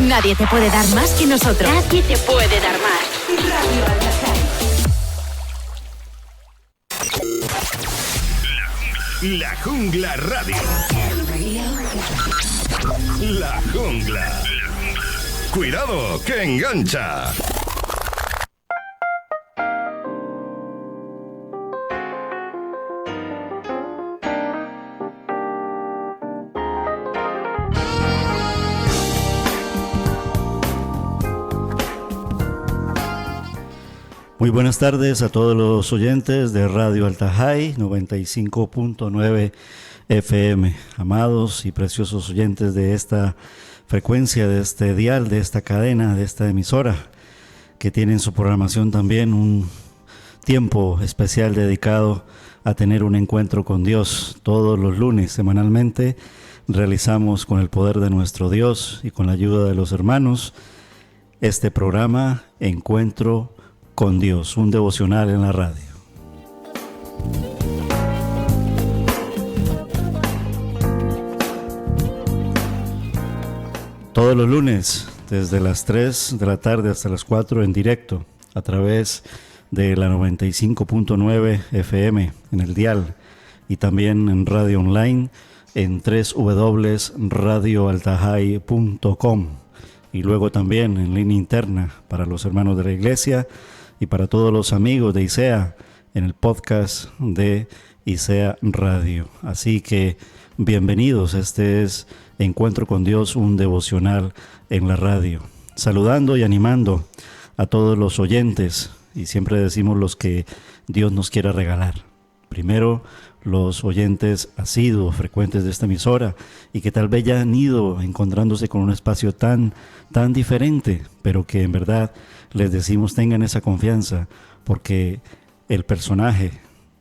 Nadie te puede dar más que nosotros. Nadie te puede dar más. Radio Al-Jazai. La Jungla Radio. La Jungla. Cuidado, que engancha. Muy buenas tardes a todos los oyentes de Radio Al-Jazai 95.9 FM, amados y preciosos oyentes de esta frecuencia, de este dial, de esta cadena, de esta emisora, que tiene en su programación también un tiempo especial dedicado a tener un encuentro con Dios. Todos los lunes, semanalmente, realizamos con el poder de nuestro Dios y con la ayuda de los hermanos este programa Encuentro con Dios, un devocional en la radio. Todos los lunes, desde las 3 de la tarde hasta las 4 en directo, a través de la 95.9 FM en el dial y también en radio online en www.radioaltajai.com y luego también en línea interna para los hermanos de la iglesia y para todos los amigos de ISEA en el podcast de ISEA Radio. Así que bienvenidos, este es Encuentro con Dios, un devocional en la radio. Saludando y animando a todos los oyentes, y siempre decimos los que Dios nos quiera regalar. Primero, los oyentes asiduos, frecuentes de esta emisora, y que tal vez ya han ido encontrándose con un espacio tan diferente, pero que en verdad les decimos tengan esa confianza, porque el personaje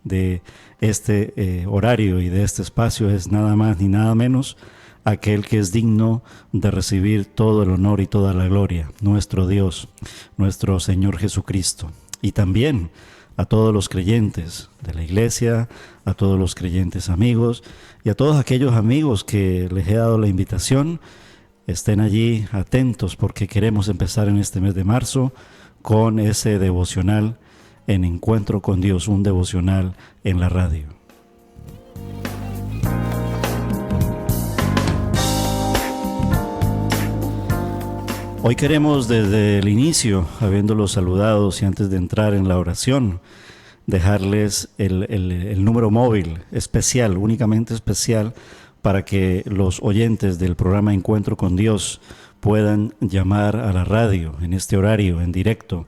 de este horario y de este espacio es nada más ni nada menos aquel que es digno de recibir todo el honor y toda la gloria, nuestro Dios, nuestro Señor Jesucristo. Y también a todos los creyentes de la iglesia, a todos los creyentes amigos y a todos aquellos amigos que les he dado la invitación, estén allí atentos porque queremos empezar en este mes de marzo con ese devocional en Encuentro con Dios, un devocional en la radio. Hoy queremos desde el inicio, habiéndolos saludados y antes de entrar en la oración, dejarles el número móvil especial, únicamente especial, para que los oyentes del programa Encuentro con Dios puedan llamar a la radio en este horario, en directo,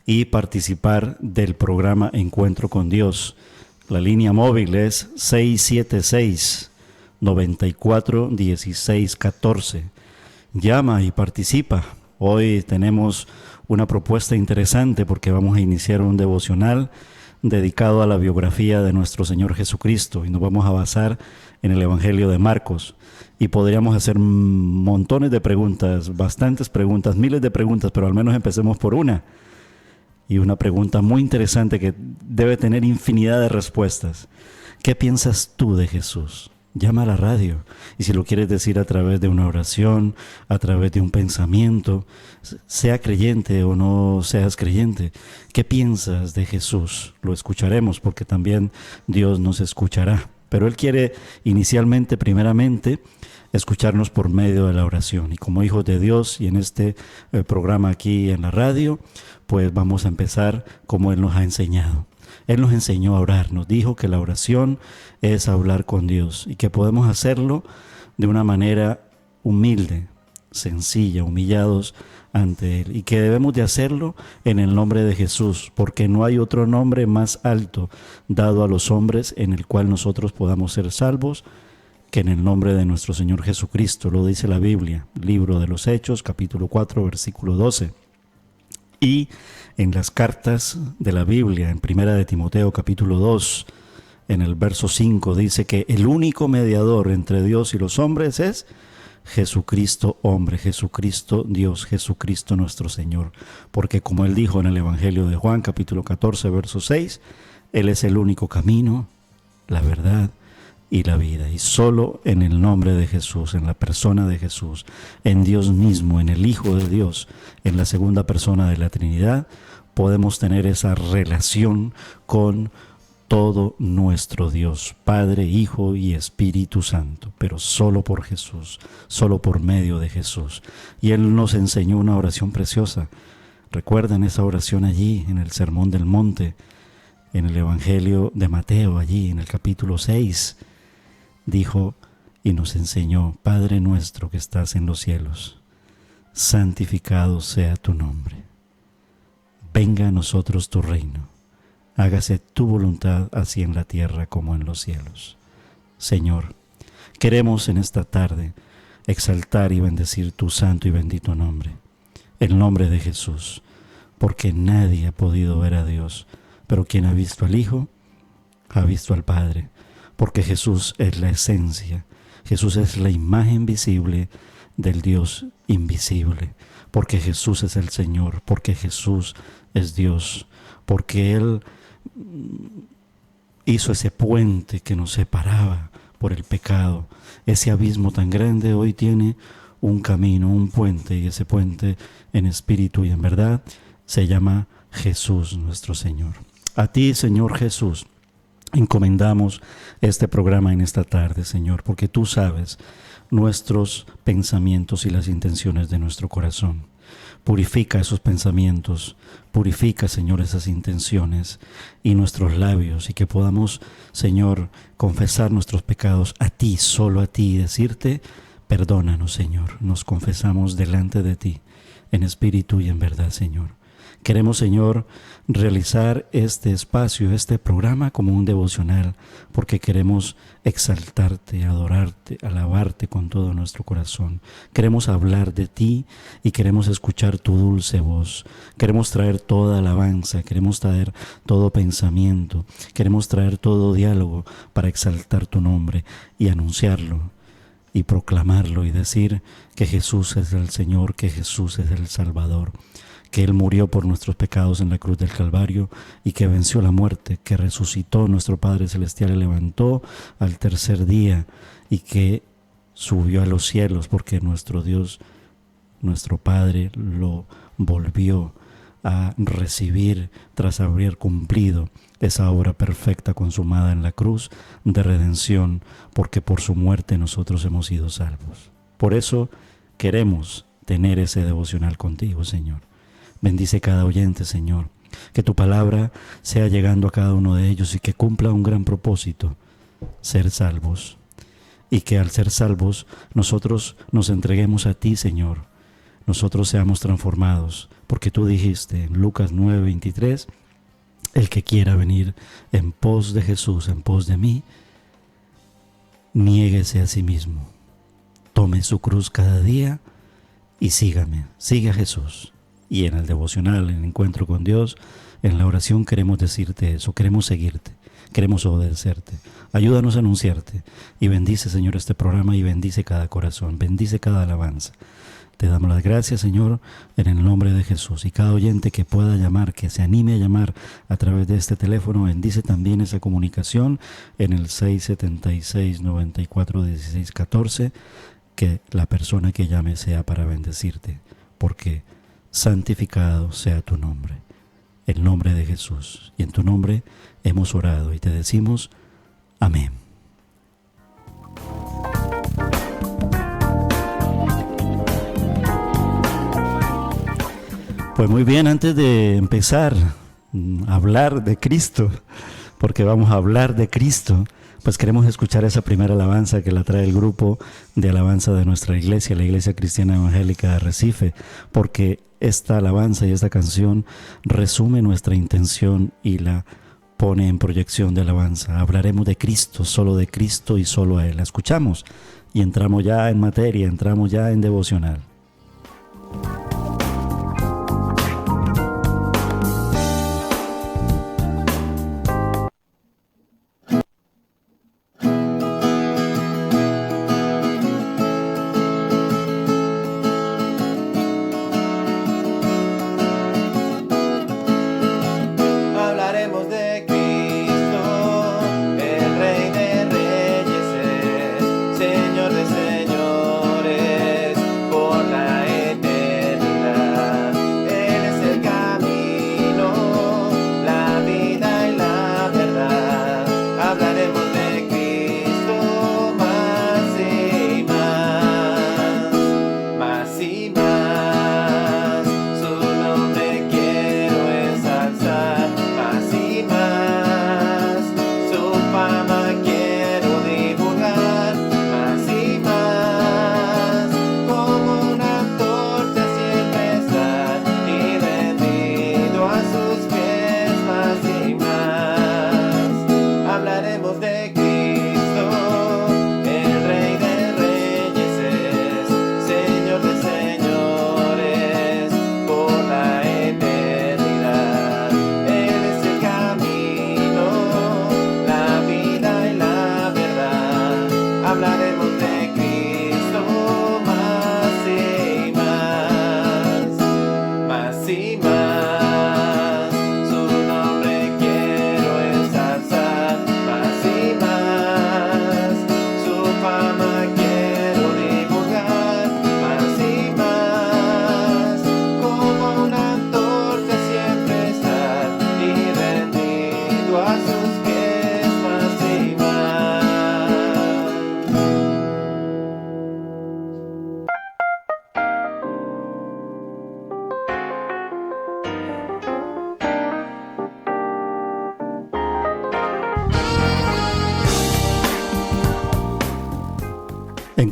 y participar del programa Encuentro con Dios. La línea móvil es 676-941614. Llama y participa. Hoy tenemos una propuesta interesante porque vamos a iniciar un devocional dedicado a la biografía de nuestro Señor Jesucristo y nos vamos a basar en el Evangelio de Marcos y podríamos hacer montones de preguntas, bastantes preguntas, miles de preguntas, pero al menos empecemos por una y una pregunta muy interesante que debe tener infinidad de respuestas. ¿Qué piensas tú de Jesús? Llama a la radio y si lo quieres decir a través de una oración, a través de un pensamiento, sea creyente o no seas creyente, ¿qué piensas de Jesús? Lo escucharemos porque también Dios nos escuchará, pero Él quiere inicialmente, primeramente, escucharnos por medio de la oración y como hijos de Dios y en este programa aquí en la radio, pues vamos a empezar como Él nos ha enseñado. Él nos enseñó a orar, nos dijo que la oración es hablar con Dios y que podemos hacerlo de una manera humilde, sencilla, humillados ante Él y que debemos de hacerlo en el nombre de Jesús, porque no hay otro nombre más alto dado a los hombres en el cual nosotros podamos ser salvos que en el nombre de nuestro Señor Jesucristo. Lo dice la Biblia, libro de los Hechos, capítulo 4, versículo 12. Y en las cartas de la Biblia, en Primera de Timoteo capítulo 2, en el verso 5, dice que el único mediador entre Dios y los hombres es Jesucristo hombre, Jesucristo Dios, Jesucristo nuestro Señor. Porque como Él dijo en el Evangelio de Juan capítulo 14, verso 6, Él es el único camino, la verdad y la vida. Y solo en el nombre de Jesús, en la persona de Jesús, en Dios mismo, en el Hijo de Dios, en la segunda persona de la Trinidad, podemos tener esa relación con todo nuestro Dios, Padre, Hijo y Espíritu Santo, pero solo por Jesús, solo por medio de Jesús. Y Él nos enseñó una oración preciosa. Recuerden esa oración allí en el Sermón del Monte, en el Evangelio de Mateo, allí en el capítulo 6, dijo y nos enseñó: Padre nuestro que estás en los cielos, santificado sea tu nombre. Venga a nosotros tu reino. Hágase tu voluntad así en la tierra como en los cielos. Señor, queremos en esta tarde exaltar y bendecir tu santo y bendito nombre, el nombre de Jesús, porque nadie ha podido ver a Dios, pero quien ha visto al Hijo, ha visto al Padre, porque Jesús es la esencia, Jesús es la imagen visible del Dios invisible, porque Jesús es el Señor, porque Jesús es Dios, porque Él hizo ese puente que nos separaba por el pecado. Ese abismo tan grande hoy tiene un camino, un puente, y ese puente en espíritu y en verdad se llama Jesús nuestro Señor. A ti, Señor Jesús, encomendamos este programa en esta tarde, Señor, porque tú sabes nuestros pensamientos y las intenciones de nuestro corazón. Purifica esos pensamientos, purifica, Señor, esas intenciones y nuestros labios, y que podamos, Señor, confesar nuestros pecados a ti, solo a ti, y decirte: perdónanos, Señor. Nos confesamos delante de ti, en espíritu y en verdad, Señor. Queremos, Señor, realizar este espacio, este programa como un devocional, porque queremos exaltarte, adorarte, alabarte con todo nuestro corazón. Queremos hablar de ti y queremos escuchar tu dulce voz. Queremos traer toda alabanza, queremos traer todo pensamiento, queremos traer todo diálogo para exaltar tu nombre y anunciarlo y proclamarlo y decir que Jesús es el Señor, que Jesús es el Salvador, que Él murió por nuestros pecados en la cruz del Calvario y que venció la muerte, que resucitó nuestro Padre Celestial y levantó al tercer día y que subió a los cielos porque nuestro Dios, nuestro Padre, lo volvió a recibir tras haber cumplido esa obra perfecta consumada en la cruz de redención, porque por su muerte nosotros hemos sido salvos. Por eso queremos tener ese devocional contigo, Señor. Bendice cada oyente, Señor, que tu palabra sea llegando a cada uno de ellos y que cumpla un gran propósito: ser salvos. Y que al ser salvos nosotros nos entreguemos a ti, Señor. Nosotros seamos transformados, porque tú dijiste en Lucas 9:23, el que quiera venir en pos de Jesús, en pos de mí, niéguese a sí mismo, tome su cruz cada día y sígame, sigue a Jesús. Y en el devocional, en el encuentro con Dios, en la oración queremos decirte eso, queremos seguirte, queremos obedecerte. Ayúdanos a anunciarte y bendice, Señor, este programa y bendice cada corazón, bendice cada alabanza. Te damos las gracias, Señor, en el nombre de Jesús. Y cada oyente que pueda llamar, que se anime a llamar a través de este teléfono, bendice también esa comunicación en el 676-94-1614, que la persona que llame sea para bendecirte, porque santificado sea tu nombre, el nombre de Jesús. Y en tu nombre hemos orado y te decimos amén. Pues muy bien, antes de empezar a hablar de Cristo, porque vamos a hablar de Cristo, pues queremos escuchar esa primera alabanza que la trae el grupo de alabanza de nuestra iglesia, la Iglesia Cristiana Evangélica de Arrecife, porque esta alabanza y esta canción resume nuestra intención y la pone en proyección de alabanza. Hablaremos de Cristo, solo de Cristo y solo a Él. La escuchamos y entramos ya en materia, entramos ya en devocional. Hablaremos de Cristo, el Rey de Reyes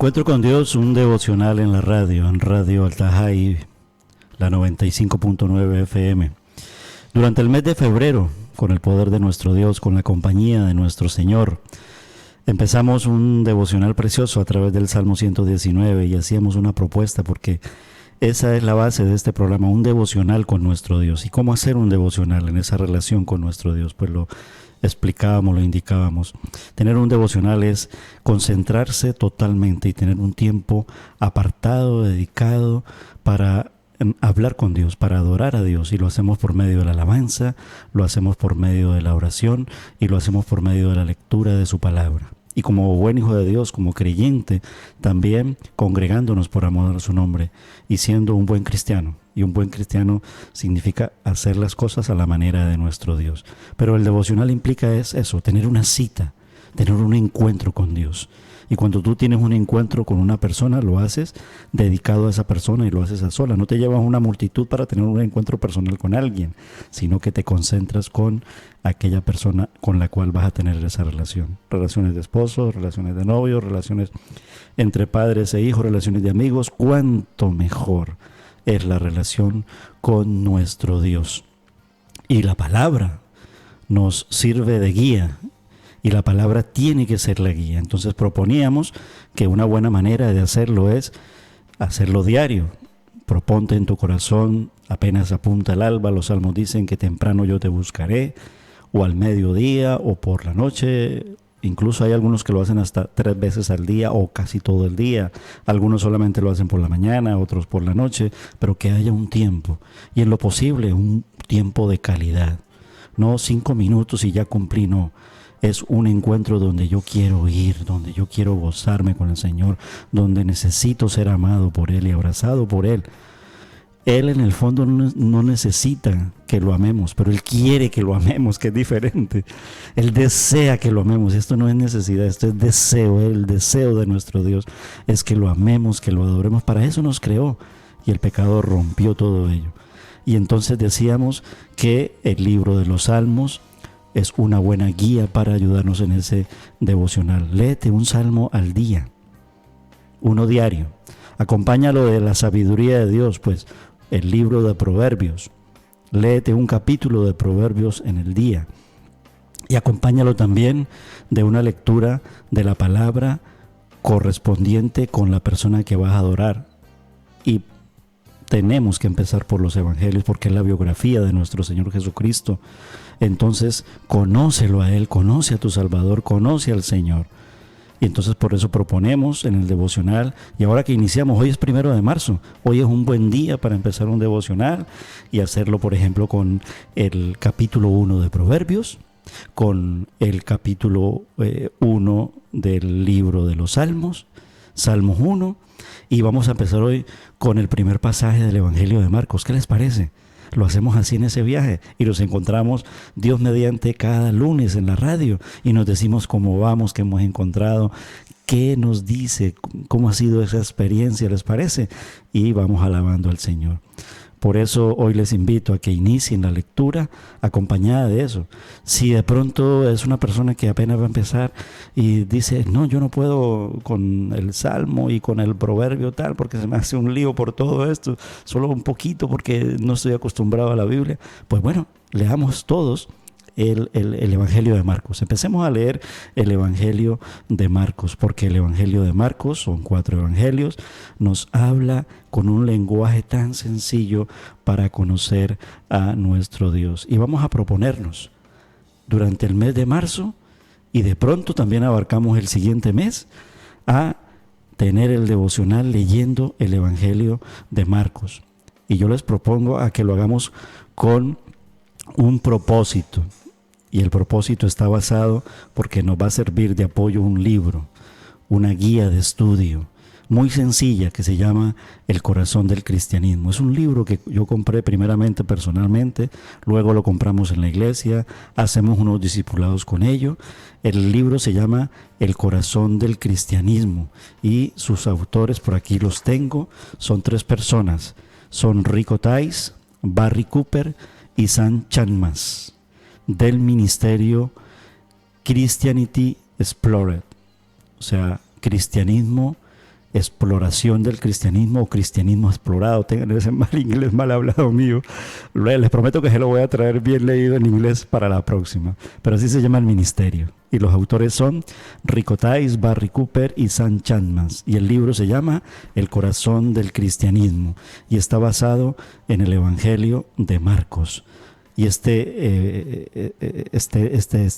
Encuentro con Dios, un devocional en la radio, en Radio Altajay, la 95.9 FM. Durante el mes de febrero, con el poder de nuestro Dios, con la compañía de nuestro Señor, empezamos un devocional precioso a través del Salmo 119 y hacíamos una propuesta porque esa es la base de este programa, un devocional con nuestro Dios. ¿Y cómo hacer un devocional en esa relación con nuestro Dios? Pues lo explicábamos, lo indicábamos. Tener un devocional es concentrarse totalmente y tener un tiempo apartado, dedicado para hablar con Dios, para adorar a Dios, y lo hacemos por medio de la alabanza, lo hacemos por medio de la oración y lo hacemos por medio de la lectura de su palabra. Y como buen hijo de Dios, como creyente, también congregándonos por amor a su nombre y siendo un buen cristiano. Y un buen cristiano significa hacer las cosas a la manera de nuestro Dios. Pero el devocional implica eso, tener una cita, tener un encuentro con Dios. Y cuando tú tienes un encuentro con una persona, lo haces dedicado a esa persona y lo haces a sola. No te llevas una multitud para tener un encuentro personal con alguien, sino que te concentras con aquella persona con la cual vas a tener esa relación. Relaciones de esposo, relaciones de novio, relaciones entre padres e hijos, relaciones de amigos. Cuánto mejor es la relación con nuestro Dios. Y la palabra nos sirve de guía. Y la palabra tiene que ser la guía. Entonces proponíamos que una buena manera de hacerlo es hacerlo diario. Proponte en tu corazón, apenas apunta el alba, los salmos dicen que temprano yo te buscaré, o al mediodía, o por la noche. Incluso hay algunos que lo hacen hasta 3 veces al día o casi todo el día. Algunos solamente lo hacen por la mañana, otros por la noche, pero que haya un tiempo. Y en lo posible, un tiempo de calidad. No 5 minutos y ya cumplí, no. Es un encuentro donde yo quiero ir, donde yo quiero gozarme con el Señor, donde necesito ser amado por Él y abrazado por Él. Él en el fondo no necesita que lo amemos, pero Él quiere que lo amemos, que es diferente. Él desea que lo amemos. Esto no es necesidad, esto es deseo. El deseo de nuestro Dios es que lo amemos, que lo adoremos. Para eso nos creó y el pecado rompió todo ello. Y entonces decíamos que el libro de los Salmos es una buena guía para ayudarnos en ese devocional. Léete un salmo al día, uno diario. Acompáñalo de la sabiduría de Dios, pues el libro de Proverbios. Léete un capítulo de Proverbios en el día. Y acompáñalo también de una lectura de la palabra correspondiente con la persona que vas a adorar. Y tenemos que empezar por los evangelios porque es la biografía de nuestro Señor Jesucristo. Entonces, conócelo a Él, conoce a tu Salvador, conoce al Señor. Y entonces por eso proponemos en el devocional, y ahora que iniciamos, hoy es 1 de marzo, hoy es un buen día para empezar un devocional y hacerlo, por ejemplo, con el capítulo 1 de Proverbios, con el capítulo 1 del libro de los Salmos, Salmos 1, y vamos a empezar hoy con el primer pasaje del Evangelio de Marcos. ¿Qué les parece? Lo hacemos así en ese viaje y nos encontramos Dios mediante cada lunes en la radio y nos decimos cómo vamos, qué hemos encontrado, qué nos dice, cómo ha sido esa experiencia, ¿les parece? Y vamos alabando al Señor. Por eso hoy les invito a que inicien la lectura acompañada de eso. Si de pronto es una persona que apenas va a empezar y dice, no, yo no puedo con el Salmo y con el Proverbio tal, porque se me hace un lío por todo esto, solo un poquito porque no estoy acostumbrado a la Biblia. Pues bueno, leamos todos el Evangelio de Marcos. Empecemos a leer el Evangelio de Marcos, porque el Evangelio de Marcos, son 4 evangelios, nos habla con un lenguaje tan sencillo para conocer a nuestro Dios. Y vamos a proponernos durante el mes de marzo, y de pronto también abarcamos el siguiente mes, a tener el devocional leyendo el Evangelio de Marcos. Y yo les propongo a que lo hagamos con un propósito. Y el propósito está basado porque nos va a servir de apoyo un libro, una guía de estudio muy sencilla que se llama El corazón del cristianismo. Es un libro que yo compré primeramente personalmente, luego lo compramos en la iglesia, hacemos unos discipulados con ello. El libro se llama El corazón del cristianismo y sus autores, por aquí los tengo, son 3 personas. Son Rico Tice, Barry Cooper y Sam Chalmers, del ministerio Christianity Explored, o sea, cristianismo exploración del cristianismo o cristianismo explorado. Tengan ese mal inglés mal hablado mío. Les prometo que se lo voy a traer bien leído en inglés para la próxima. Pero así se llama el ministerio. Y los autores son Rico Tice, Barry Cooper y Sam Chapman. Y el libro se llama El corazón del cristianismo. Y está basado en el Evangelio de Marcos. Y esta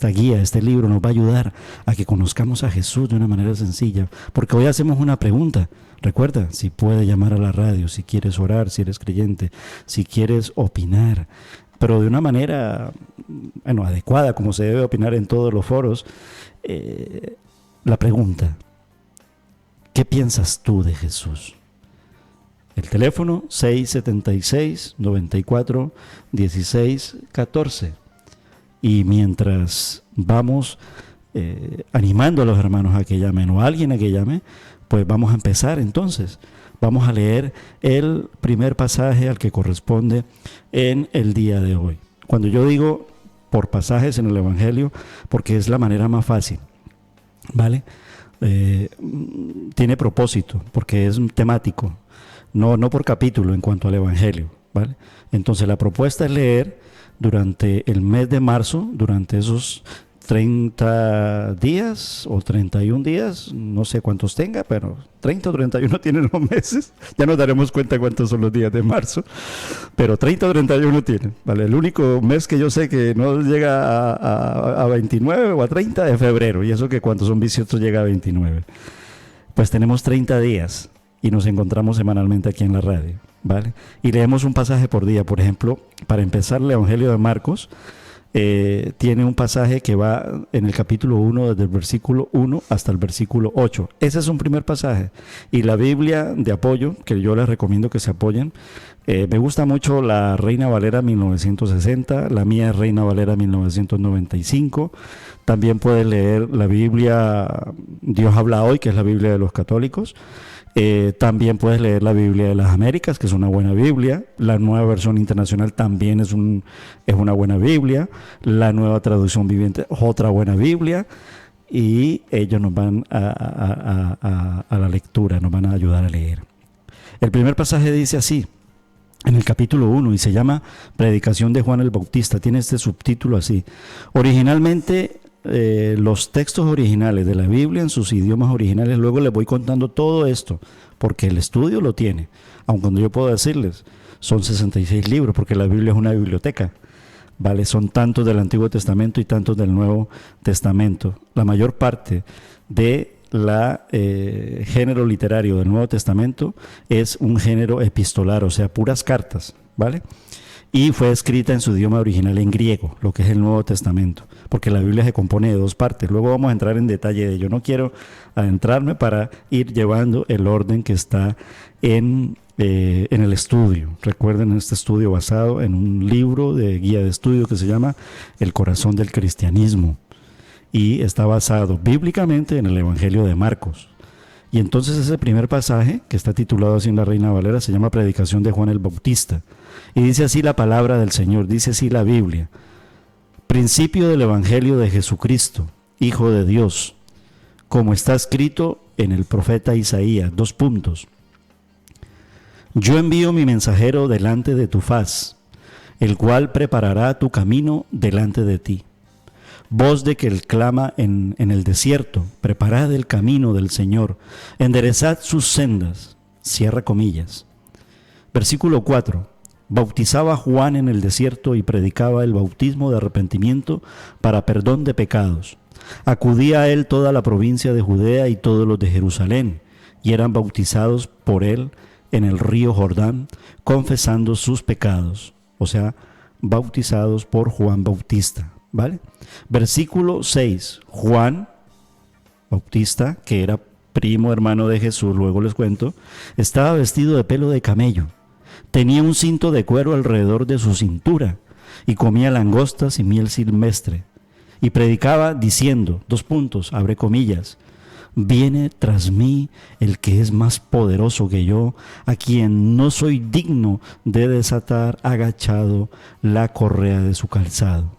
guía, este libro nos va a ayudar a que conozcamos a Jesús de una manera sencilla. Porque hoy hacemos una pregunta. Recuerda, si puedes llamar a la radio, si quieres orar, si eres creyente, si quieres opinar, pero de una manera adecuada, como se debe opinar en todos los foros. La pregunta, ¿qué piensas tú de Jesús? El teléfono 676-94-16-14. Y mientras vamos animando a los hermanos a que llamen o a alguien a que llame, pues vamos a empezar entonces. Vamos a leer el primer pasaje al que corresponde en el día de hoy. Cuando yo digo por pasajes en el Evangelio, porque es la manera más fácil, ¿vale? Tiene propósito, porque es temático. No por capítulo en cuanto al Evangelio, ¿vale? Entonces la propuesta es leer durante el mes de marzo, durante esos 30 días o 31 días, no sé cuántos tenga, pero 30 o 31 tienen los meses. Ya nos daremos cuenta cuántos son los días de marzo, pero 30 o 31 tienen, ¿vale? El único mes que yo sé que no llega a 29 o a 30 es febrero, y eso que cuando son bisietos llega a 29. Pues tenemos 30 días. Y nos encontramos semanalmente aquí en la radio, ¿vale? Y leemos un pasaje por día. Por ejemplo, para empezar el Evangelio de Marcos, tiene un pasaje que va en el capítulo 1, desde el versículo 1 hasta el versículo 8. Ese es un primer pasaje. Y la Biblia de apoyo, que yo les recomiendo que se apoyen, me gusta mucho la Reina Valera 1960, la mía es Reina Valera 1995. También puedes leer la Biblia Dios habla hoy, que es la Biblia de los católicos. También puedes leer la Biblia de las Américas, que es una buena Biblia. La Nueva Versión Internacional también es una buena Biblia. La Nueva Traducción Viviente es otra buena Biblia. Y ellos nos van a la lectura, nos van a ayudar a leer. El primer pasaje dice así, en el capítulo 1, y se llama Predicación de Juan el Bautista. Tiene este subtítulo así. Originalmente, los textos originales de la Biblia en sus idiomas originales, luego les voy contando todo esto, porque el estudio lo tiene, aun cuando yo puedo decirles, son 66 libros, porque la Biblia es una biblioteca, ¿vale? Son tantos del Antiguo Testamento y tantos del Nuevo Testamento. La mayor parte de género literario del Nuevo Testamento es un género epistolar, o sea, puras cartas, ¿vale? Y fue escrita en su idioma original en griego, lo que es el Nuevo Testamento, porque la Biblia se compone de dos partes. Luego vamos a entrar en detalle de ello. No quiero adentrarme para ir llevando el orden que está en el estudio. Recuerden este estudio basado en un libro de guía de estudio que se llama El corazón del cristianismo, y está basado bíblicamente en el Evangelio de Marcos. Y entonces ese primer pasaje, que está titulado así en la Reina Valera, se llama Predicación de Juan el Bautista. Y dice así la palabra del Señor, dice así la Biblia. Principio del Evangelio de Jesucristo, Hijo de Dios, como está escrito en el profeta Isaías. Yo envío mi mensajero delante de tu faz, el cual preparará tu camino delante de ti. Voz de que él clama en el desierto, preparad el camino del Señor, enderezad sus sendas. Cierra comillas. Versículo 4. Bautizaba Juan en el desierto y predicaba el bautismo de arrepentimiento para perdón de pecados. Acudía a él toda la provincia de Judea y todos los de Jerusalén, y eran bautizados por él en el río Jordán, confesando sus pecados. O sea, bautizados por Juan Bautista, ¿vale? Versículo 6. Juan Bautista, que era primo hermano de Jesús, luego les cuento, estaba vestido de pelo de camello. Tenía un cinto de cuero alrededor de su cintura y comía langostas y miel silvestre. Y predicaba diciendo, abre comillas, viene tras mí el que es más poderoso que yo, a quien no soy digno de desatar agachado la correa de su calzado.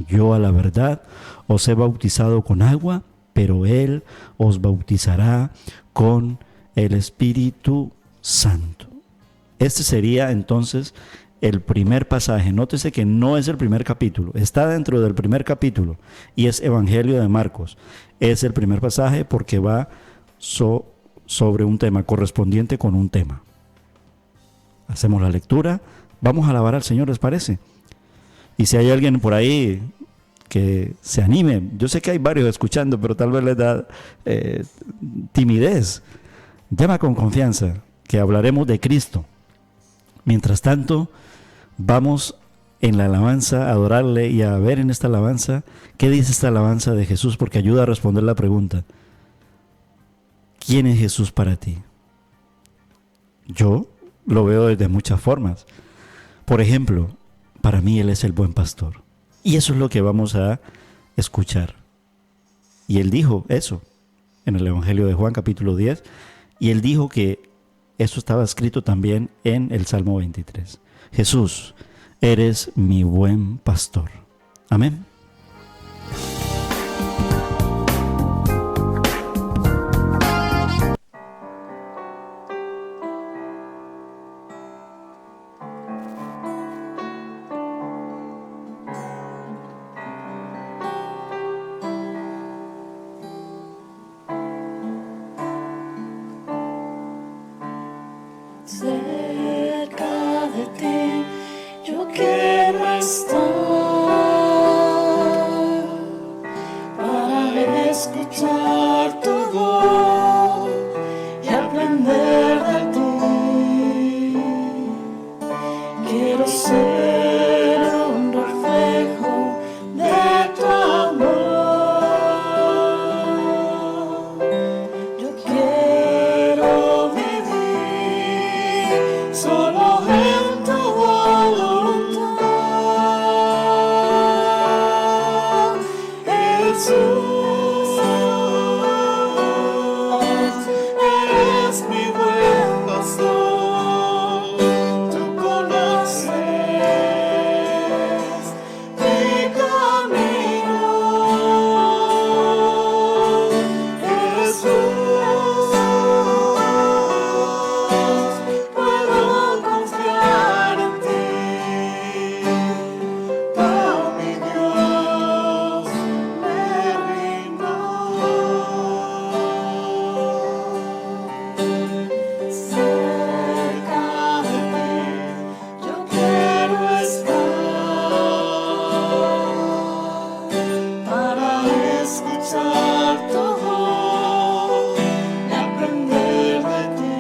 Yo a la verdad os he bautizado con agua, pero él os bautizará con el Espíritu Santo. Este sería entonces el primer pasaje. Nótese que no es el primer capítulo, está dentro del primer capítulo y es Evangelio de Marcos. Es el primer pasaje porque va sobre un tema, correspondiente con un tema. Hacemos la lectura, vamos a alabar al Señor, ¿les parece? Y si hay alguien por ahí que se anime, yo sé que hay varios escuchando, pero tal vez les da timidez, llama con confianza, que hablaremos de Cristo. Mientras tanto, vamos en la alabanza a adorarle y a ver en esta alabanza qué dice esta alabanza de Jesús, porque ayuda a responder la pregunta: ¿quién es Jesús para ti? Yo lo veo desde muchas formas. Por ejemplo, para mí Él es el buen pastor. Y eso es lo que vamos a escuchar. Y Él dijo eso en el Evangelio de Juan capítulo 10. Y Él dijo que eso estaba escrito también en el Salmo 23. Jesús, eres mi buen pastor. Amén. Cerca de ti yo quiero estar para escuchar tu voz y aprender de ti. Quiero ser un reflejo de tu amor. Yo quiero vivir solo en tu voluntad, Jesús. Eres mi buen pastor, tú conoces mi camino, Jesús. Puedo confiar en ti, oh mi Dios, me rindo. Cerca de ti yo quiero estar para escuchar tu voz y aprender de ti.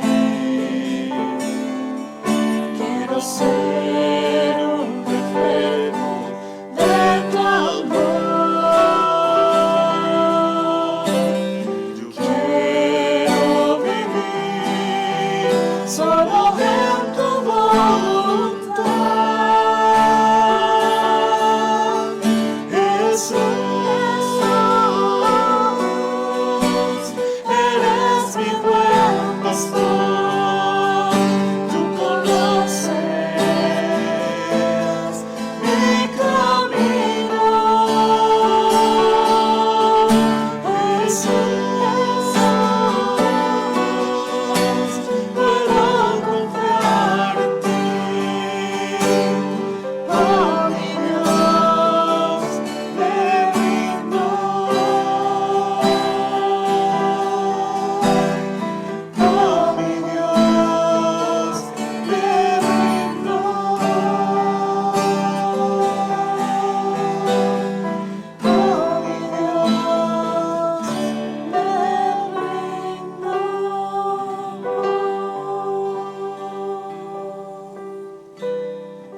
Quiero ser un reflejo de tu amor. Yo quiero vivir solo en tu voluntad, Jesús. Eres mi buen pastor, tú conoces mi camino, Jesús. Puedo confiar en ti, oh mi Dios, me rindo. Oh mi Dios, me rindo.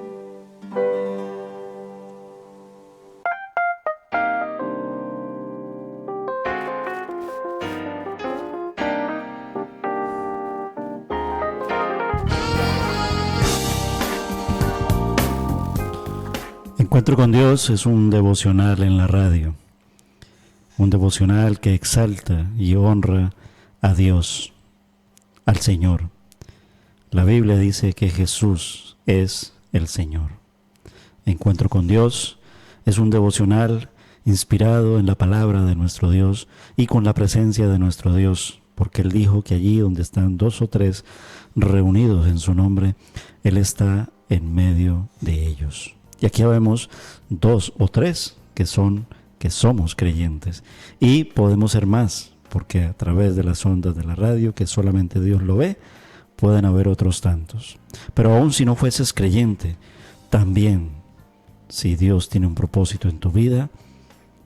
Oh mi Dios, me Encuentro con Dios es un devocional en la radio, un devocional que exalta y honra a Dios, al Señor. La Biblia dice que Jesús es el Señor. Encuentro con Dios es un devocional inspirado en la palabra de nuestro Dios y con la presencia de nuestro Dios porque Él dijo que allí donde están 2 o 3 reunidos en su nombre, Él está en medio de ellos. Y aquí vemos 2 o 3 que somos creyentes, y podemos ser más, porque a través de las ondas de la radio, que solamente Dios lo ve, pueden haber otros tantos. Pero aun si no fueses creyente, también, si Dios tiene un propósito en tu vida,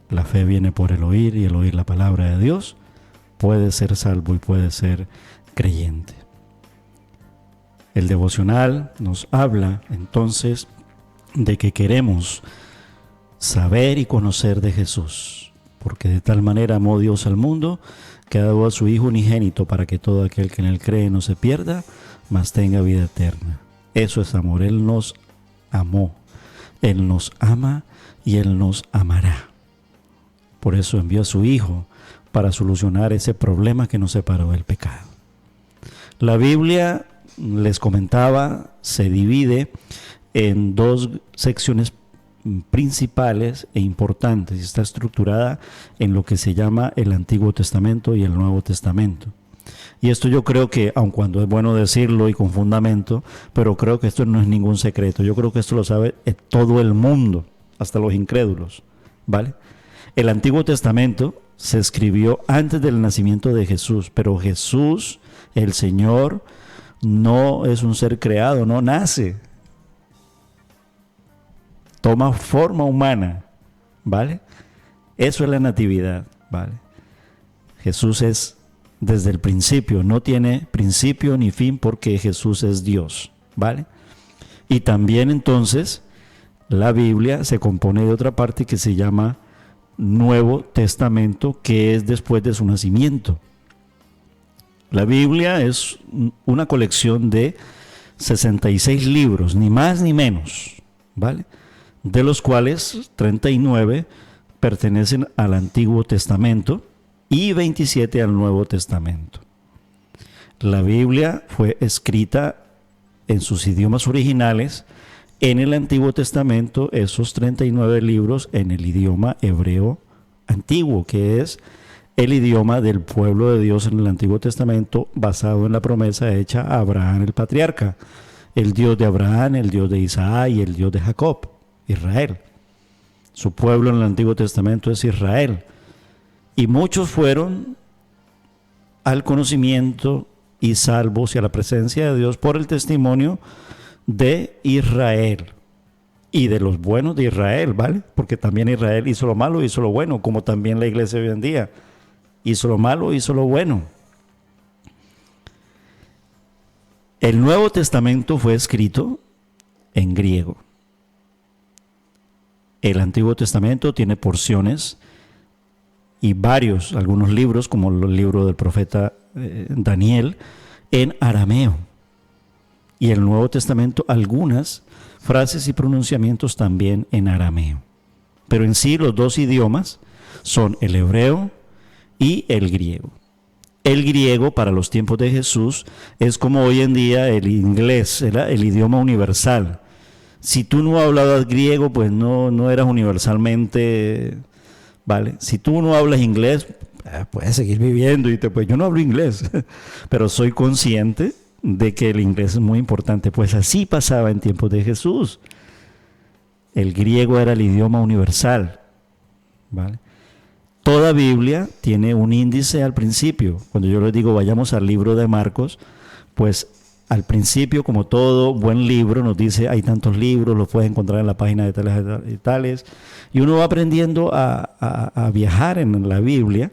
la fe viene por el oír, y el oír la palabra de Dios, puedes ser salvo y puedes ser creyente. El devocional nos habla entonces de que queremos saber y conocer de Jesús, porque de tal manera amó Dios al mundo, que ha dado a su Hijo unigénito, para que todo aquel que en Él cree no se pierda, mas tenga vida eterna. Eso es amor. Él nos amó, Él nos ama y Él nos amará. Por eso envió a su Hijo para solucionar ese problema que nos separó del pecado. La Biblia, les comentaba, se divide en 2 secciones principales e importantes, y está estructurada en lo que se llama el Antiguo Testamento y el Nuevo Testamento. Y esto yo creo que, aun cuando es bueno decirlo y con fundamento, pero creo que esto no es ningún secreto. Yo creo que esto lo sabe todo el mundo, hasta los incrédulos, ¿vale? El Antiguo Testamento se escribió antes del nacimiento de Jesús, pero Jesús, el Señor, no es un ser creado, no nace. Toma forma humana, ¿vale? Eso es la natividad, ¿vale? Jesús es desde el principio, no tiene principio ni fin, porque Jesús es Dios, ¿vale? Y también entonces la Biblia se compone de otra parte que se llama Nuevo Testamento, que es después de su nacimiento. La Biblia es una colección de 66 libros, ni más ni menos, ¿vale? De los cuales 39 pertenecen al Antiguo Testamento y 27 al Nuevo Testamento. La Biblia fue escrita en sus idiomas originales. En el Antiguo Testamento, esos 39 libros en el idioma hebreo antiguo, que es el idioma del pueblo de Dios en el Antiguo Testamento, basado en la promesa hecha a Abraham el patriarca, el Dios de Abraham, el Dios de Isaac y el Dios de Jacob, Israel. Su pueblo en el Antiguo Testamento es Israel. Y muchos fueron al conocimiento y salvos y a la presencia de Dios por el testimonio de Israel y de los buenos de Israel, ¿vale? Porque también Israel hizo lo malo, hizo lo bueno, como también la iglesia hoy en día hizo lo malo, hizo lo bueno. El Nuevo Testamento fue escrito en griego. El Antiguo Testamento tiene porciones y algunos libros, como el libro del profeta Daniel, en arameo. Y el Nuevo Testamento, algunas frases y pronunciamientos también en arameo. Pero en sí los 2 idiomas son el hebreo y el griego. El griego para los tiempos de Jesús es como hoy en día el inglés, era el idioma universal. Si tú no hablabas griego, pues no eras universalmente, ¿vale? Si tú no hablas inglés, puedes seguir viviendo y pues yo no hablo inglés, pero soy consciente de que el inglés es muy importante. Pues así pasaba en tiempos de Jesús. El griego era el idioma universal, ¿vale? Toda Biblia tiene un índice al principio. Cuando yo les digo vayamos al libro de Marcos, pues al principio, como todo buen libro, nos dice hay tantos libros, los puedes encontrar en la página de tales y tales. Y uno va aprendiendo a viajar en la Biblia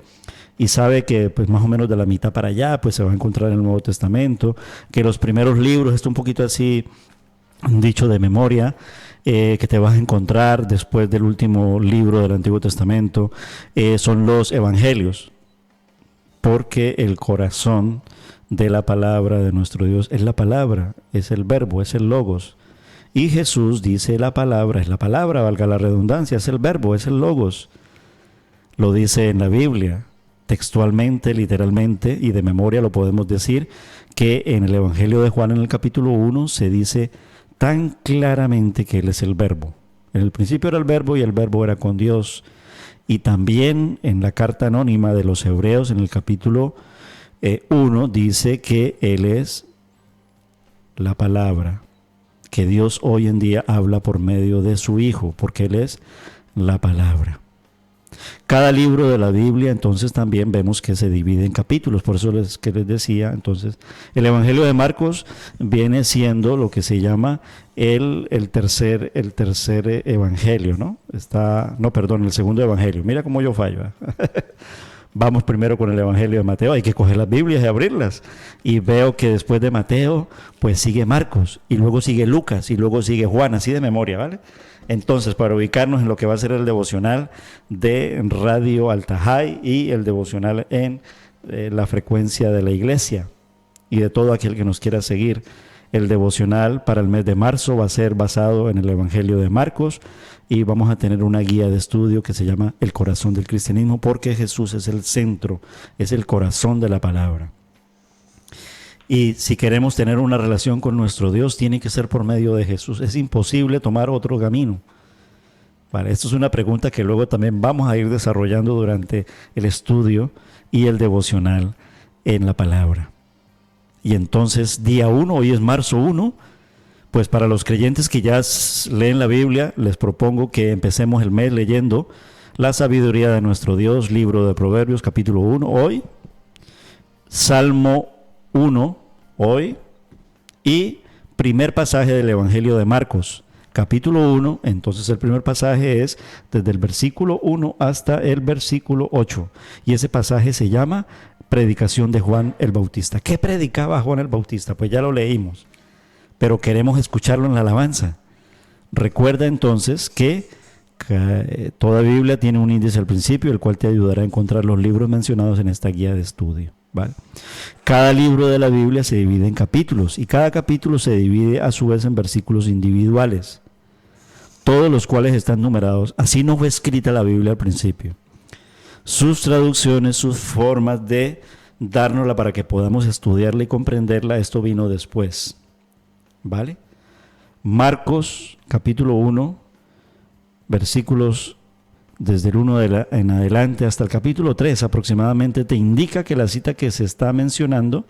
y sabe que pues más o menos de la mitad para allá pues se va a encontrar en el Nuevo Testamento, que los primeros libros, esto un poquito así dicho de memoria, que te vas a encontrar después del último libro del Antiguo Testamento, son los evangelios, porque el corazón de la palabra de nuestro Dios es la palabra, es el verbo, es el logos. Y Jesús dice la palabra, es la palabra, valga la redundancia, es el verbo, es el logos. Lo dice en la Biblia, textualmente, literalmente, y de memoria lo podemos decir, que en el Evangelio de Juan en el capítulo 1 se dice tan claramente que Él es el verbo. En el principio era el verbo y el verbo era con Dios. Y también en la carta anónima de los Hebreos en el capítulo 1 dice que Él es la palabra, que Dios hoy en día habla por medio de su Hijo, porque Él es la palabra. Cada libro de la Biblia entonces también vemos que se divide en capítulos, por eso les decía, entonces el Evangelio de Marcos viene siendo lo que se llama el tercer Evangelio, ¿no? El segundo Evangelio. Mira cómo yo fallo. Vamos primero con el Evangelio de Mateo, hay que coger las Biblias y abrirlas. Y veo que después de Mateo, pues sigue Marcos, y luego sigue Lucas, y luego sigue Juan, así de memoria, ¿vale? Entonces, para ubicarnos en lo que va a ser el devocional de Radio Altajay y el devocional en la frecuencia de la iglesia y de todo aquel que nos quiera seguir, el devocional para el mes de marzo va a ser basado en el Evangelio de Marcos y vamos a tener una guía de estudio que se llama El corazón del cristianismo, porque Jesús es el centro, es el corazón de la palabra. Y si queremos tener una relación con nuestro Dios, tiene que ser por medio de Jesús. Es imposible tomar otro camino. Vale, esto es una pregunta que luego también vamos a ir desarrollando durante el estudio y el devocional en la palabra. Y entonces, día 1, hoy es marzo 1, pues para los creyentes que ya leen la Biblia, les propongo que empecemos el mes leyendo la sabiduría de nuestro Dios, libro de Proverbios, capítulo 1, hoy, Salmo 1 hoy y primer pasaje del Evangelio de Marcos, capítulo 1. Entonces el primer pasaje es desde el versículo 1 hasta el versículo 8 y ese pasaje se llama Predicación de Juan el Bautista. ¿Qué predicaba Juan el Bautista? Pues ya lo leímos, pero queremos escucharlo en la alabanza. Recuerda entonces que toda Biblia tiene un índice al principio, el cual te ayudará a encontrar los libros mencionados en esta guía de estudio. ¿Vale? Cada libro de la Biblia se divide en capítulos y cada capítulo se divide a su vez en versículos individuales, todos los cuales están numerados. Así no fue escrita la Biblia al principio. Sus traducciones, sus formas de dárnosla para que podamos estudiarla y comprenderla, esto vino después. ¿Vale? Marcos capítulo 1, versículos desde el 1 en adelante hasta el capítulo 3 aproximadamente, te indica que la cita que se está mencionando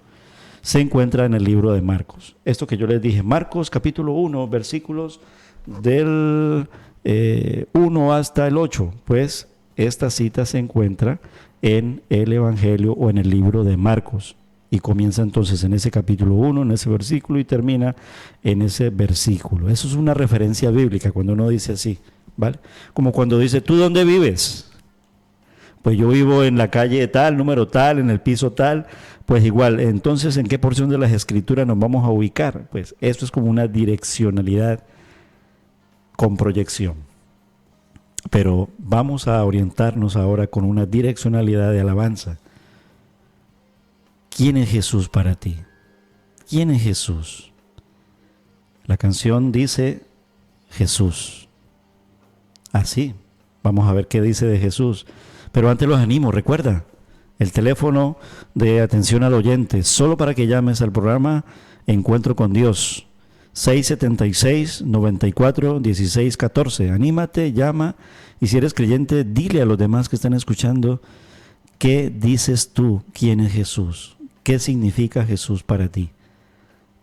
se encuentra en el libro de Marcos. Esto que yo les dije, Marcos capítulo 1, versículos del 1 hasta el 8, pues esta cita se encuentra en el Evangelio o en el libro de Marcos. Y comienza entonces en ese capítulo 1, en ese versículo, y termina en ese versículo. Eso es una referencia bíblica cuando uno dice así. ¿Vale? Como cuando dice, ¿tú dónde vives? Pues yo vivo en la calle tal, número tal, en el piso tal. Pues igual, entonces, ¿en qué porción de las Escrituras nos vamos a ubicar? Pues esto es como una direccionalidad con proyección. Pero vamos a orientarnos ahora con una direccionalidad de alabanza. ¿Quién es Jesús para ti? ¿Quién es Jesús? La canción dice Jesús. Así, vamos a ver qué dice de Jesús. Pero antes los animo, recuerda, el teléfono de atención al oyente, solo para que llames al programa Encuentro con Dios, 676-94-1614. Anímate, llama, y si eres creyente, dile a los demás que están escuchando, ¿qué dices tú? ¿Quién es Jesús? ¿Qué significa Jesús para ti?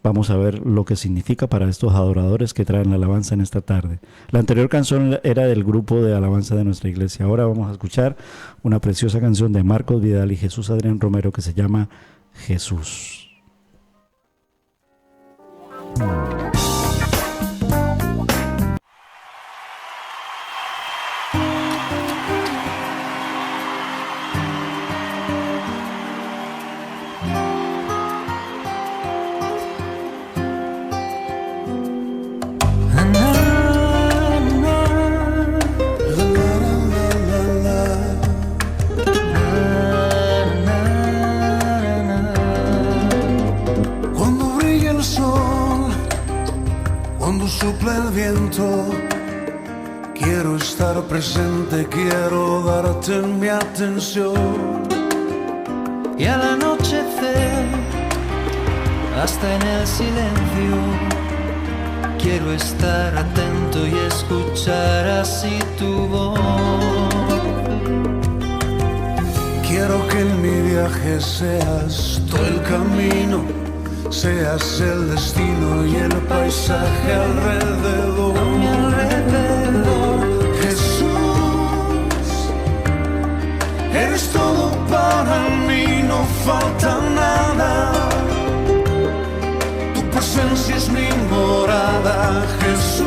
Vamos a ver lo que significa para estos adoradores que traen la alabanza en esta tarde. La anterior canción era del grupo de alabanza de nuestra iglesia. Ahora vamos a escuchar una preciosa canción de Marcos Vidal y Jesús Adrián Romero que se llama Jesús. Quiero estar presente, quiero darte mi atención. Y al anochecer, hasta en el silencio, quiero estar atento y escuchar así tu voz. Quiero que en mi viaje seas tú el camino, seas el destino y el paisaje alrededor. A mi alrededor. Jesús, eres todo para mí, no falta nada. Tu presencia es mi morada, Jesús.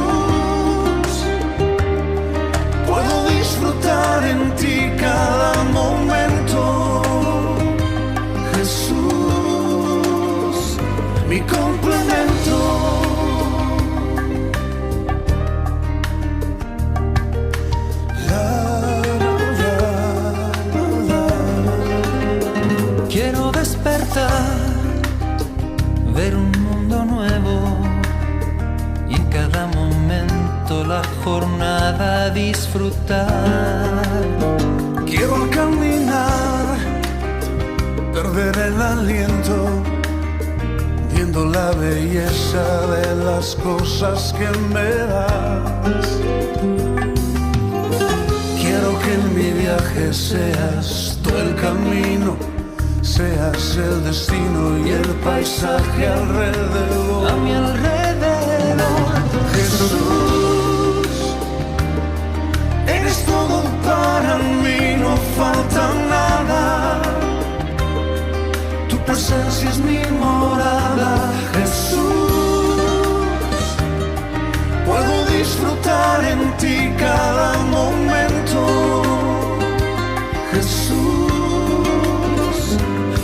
Puedo disfrutar en ti cada momento, Jesús, mi complemento. Quiero despertar, ver un mundo nuevo y en cada momento la jornada disfrutar. Quiero al caminar perder el aliento, viendo la belleza de las cosas que me das. Quiero que en mi viaje seas tú el camino, seas el destino y el paisaje alrededor. A mi alrededor. Jesús, eres todo para mí, no falta nada. Tu presencia es mi morada, Jesús. Puedo disfrutar en ti cada momento, Jesús,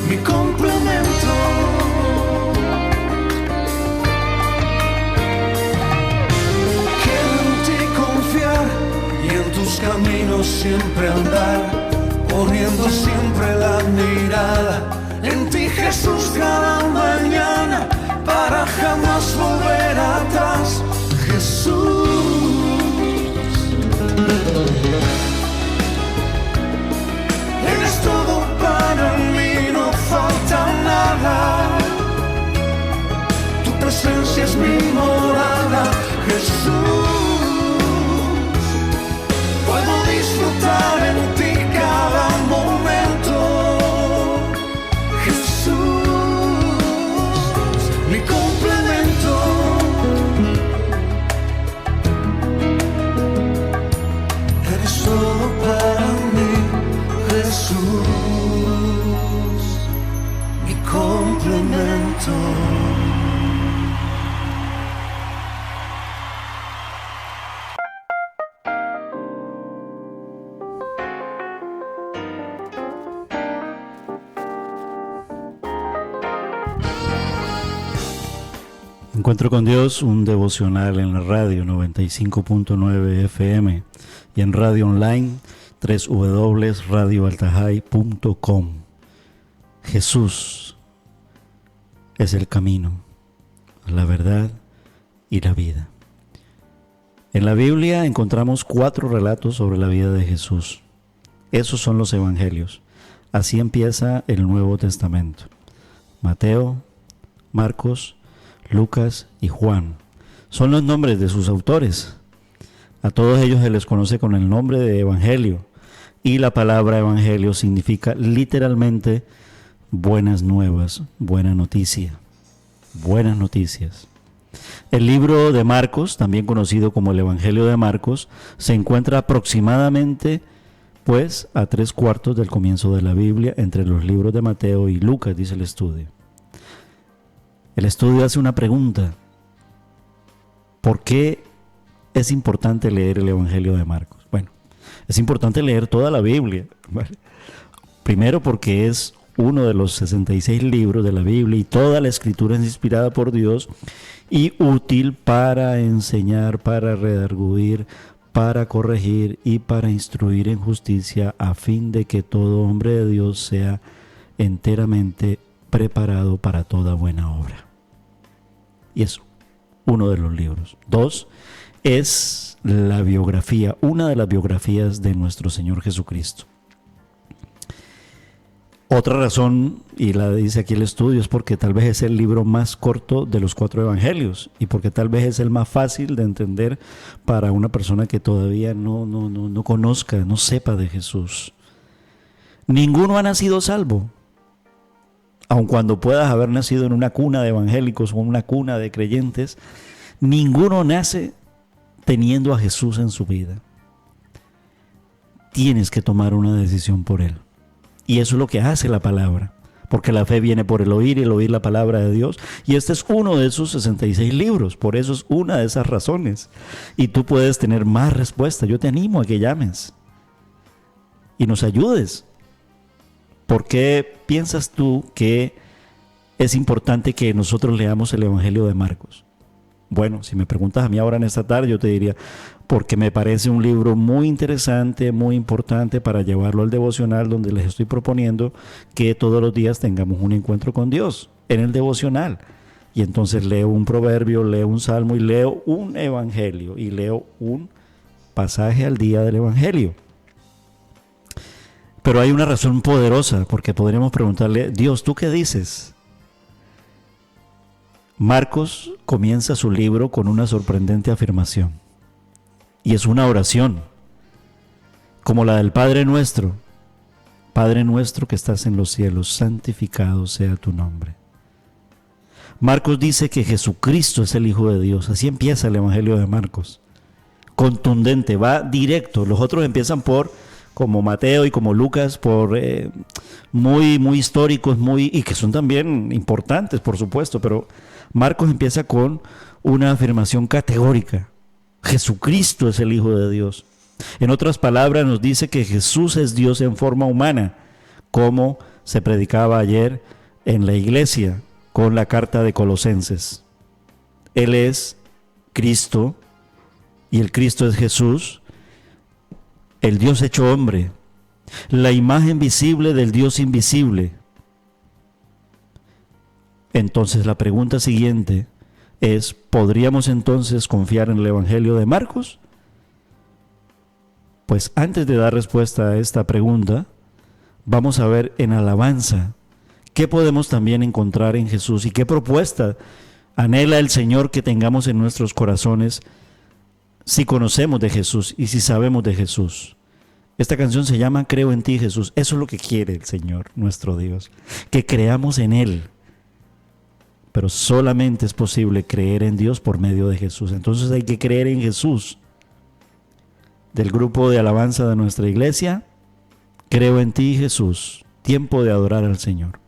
mi complemento. Quiero en ti confiar y en tus caminos siempre andar, poniendo siempre la mirada en ti, Jesús, cada mañana, para jamás volver atrás, Jesús. Eres todo para mí, no falta nada. Tu presencia es mi morada, Jesús. Puedo disfrutar en ti cada momento, Jesús, mi complemento. Eres todo para mí, Jesús, mi complemento. Encuentro con Dios, un devocional en la radio 95.9 FM y en radio online www.radioaltajay.com. Jesús es el camino, la verdad y la vida. En la Biblia encontramos 4 relatos sobre la vida de Jesús. Esos son los evangelios. Así empieza el Nuevo Testamento. Mateo, Marcos, Lucas y Juan son los nombres de sus autores. A todos ellos se les conoce con el nombre de evangelio, y la palabra evangelio significa literalmente buenas nuevas, buena noticia, buenas noticias. El libro de Marcos, también conocido como el Evangelio de Marcos, se encuentra aproximadamente pues a 3/4 del comienzo de la Biblia, entre los libros de Mateo y Lucas, dice el estudio. El estudio hace una pregunta: ¿por qué es importante leer el Evangelio de Marcos? Bueno, es importante leer toda la Biblia, ¿vale? Primero porque es uno de los 66 libros de la Biblia y toda la escritura es inspirada por Dios y útil para enseñar, para redarguir, para corregir y para instruir en justicia, a fin de que todo hombre de Dios sea enteramente preparado para toda buena obra. Y es uno de los libros. 2, es la biografía, una de las biografías de nuestro Señor Jesucristo. Otra razón, y la dice aquí el estudio, es porque tal vez es el libro más corto de los 4 evangelios y porque tal vez es el más fácil de entender para una persona que todavía no conozca, no sepa de Jesús. Ninguno ha nacido salvo. Aun cuando puedas haber nacido en una cuna de evangélicos o en una cuna de creyentes, ninguno nace teniendo a Jesús en su vida. Tienes que tomar una decisión por Él. Y eso es lo que hace la palabra. Porque la fe viene por el oír la palabra de Dios. Y este es uno de esos 66 libros. Por eso es una de esas razones. Y tú puedes tener más respuestas. Yo te animo a que llames y nos ayudes. ¿Por qué piensas tú que es importante que nosotros leamos el Evangelio de Marcos? Bueno, si me preguntas a mí ahora en esta tarde, yo te diría, porque me parece un libro muy interesante, muy importante para llevarlo al devocional, donde les estoy proponiendo que todos los días tengamos un encuentro con Dios en el devocional. Y entonces leo un proverbio, leo un salmo y leo un evangelio y leo un pasaje al día del evangelio. Pero hay una razón poderosa, porque podríamos preguntarle, Dios, ¿tú qué dices? Marcos comienza su libro con una sorprendente afirmación. Y es una oración, como la del Padre Nuestro. Padre nuestro que estás en los cielos, santificado sea tu nombre. Marcos dice que Jesucristo es el Hijo de Dios. Así empieza el Evangelio de Marcos. Contundente, va directo. Los otros empiezan como Mateo y como Lucas, muy históricos, y que son también importantes, por supuesto, pero Marcos empieza con una afirmación categórica. Jesucristo es el Hijo de Dios. En otras palabras, nos dice que Jesús es Dios en forma humana, como se predicaba ayer en la iglesia con la carta de Colosenses. Él es Cristo y el Cristo es Jesús, el Dios hecho hombre, la imagen visible del Dios invisible. Entonces la pregunta siguiente es, ¿podríamos entonces confiar en el Evangelio de Marcos? Pues antes de dar respuesta a esta pregunta, vamos a ver en alabanza qué podemos también encontrar en Jesús y qué propuesta anhela el Señor que tengamos en nuestros corazones si conocemos de Jesús y si sabemos de Jesús. Esta canción se llama Creo en ti, Jesús. Eso es lo que quiere el Señor, nuestro Dios, que creamos en Él. Pero solamente es posible creer en Dios por medio de Jesús. Entonces hay que creer en Jesús. Del grupo de alabanza de nuestra iglesia, Creo en ti, Jesús. Tiempo de adorar al Señor.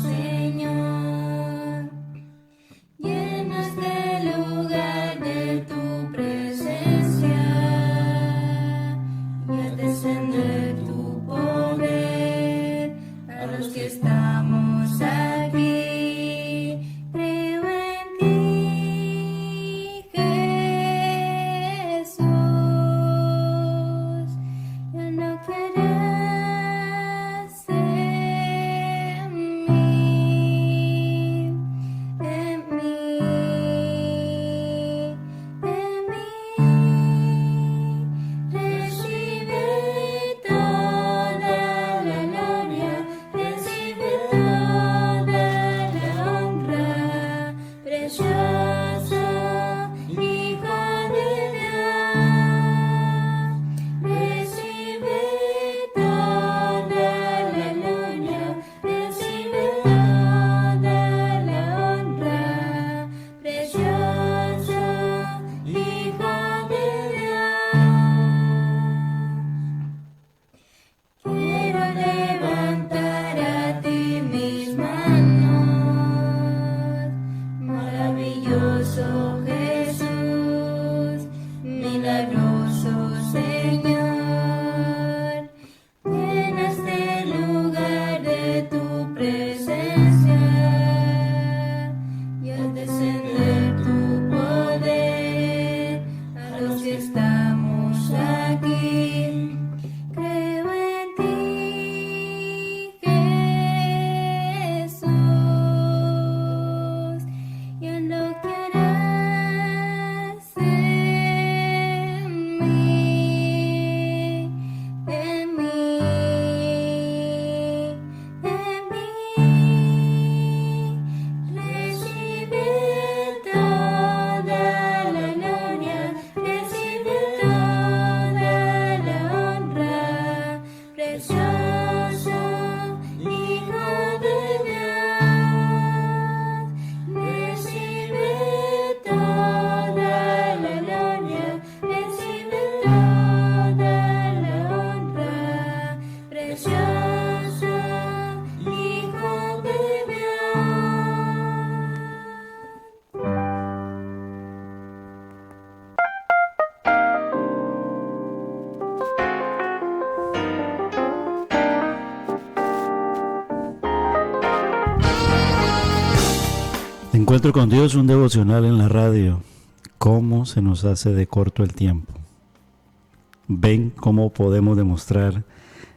Señor, llenas de luz. Encuentro con Dios, un devocional en la radio. ¿Cómo se nos hace de corto el tiempo? ¿Ven cómo podemos demostrar